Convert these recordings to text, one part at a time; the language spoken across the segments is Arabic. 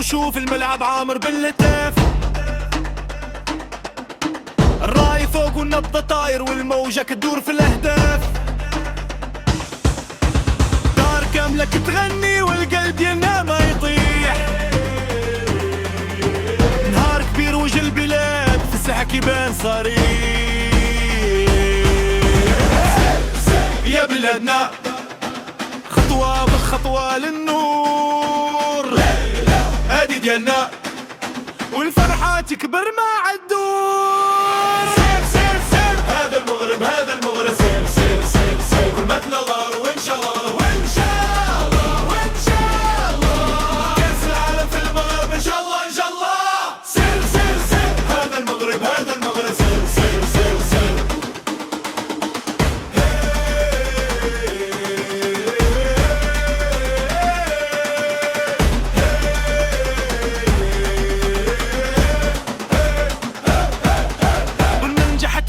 وشوف الملعب عامر بالهتاف. الراي فوق والنبضة طاير والموجة كتدور في الأهداف. دار كاملة كتغني والقلب ينام ما يطيح. نهار كبير وجه البلاد في الساحة كيبان صريح. يا بلادنا خطوة بخطوة للنور، هادي ديالنا والفرحة تكبر مع الدور. سير سير سير هذا المغرب هذا المغرب، سير سير سير سير كلمتنا نار وإن شاء الله وإن شاء الله وإن شاء الله كأس العالم في المغرب إن شاء الله إن شاء الله. سير سير سير هذا المغرب هذا المغرب، سير سير سير سير.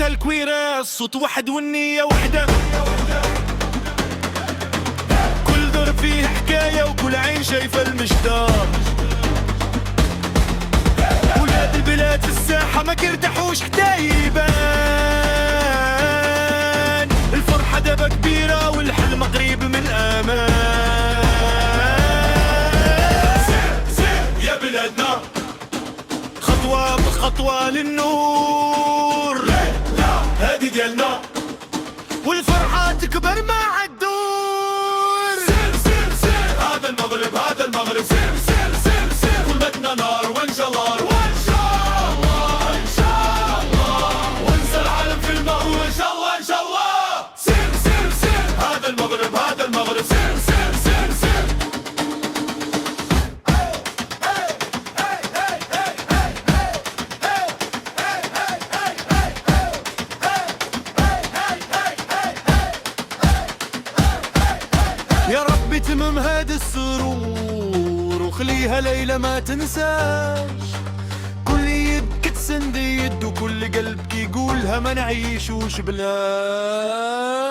الكويرة الصوت واحد والنية وحدة، كل دور فيه حكاية وكل عين شايفة المشتاق. ولاد البلاد في الساحة ما كيرتاحوش حتى يبان. الفرحة دابا كبيرة والحلم قريب من الأمان. سير سير يا بلادنا خطوة بخطوة للنور، هادي ديالنا والفرحة تكبر مع الدور. سير سير سير هذا المغرب هذا المغرب، سير سير سير سير كلمتنا نار وإن شاء الله وإن شاء الله إن شاء الله وانسى العالم في المغرب وإن شاء الله إن شاء الله. سير سير سير هذا المغرب هذا المغرب، سير سير سير سير. يا رب تمم هاد السرور وخليها ليلة ما تنساش. كل يد كتسند يد وكل قلب كيقولها ما نعيشوش بلاش.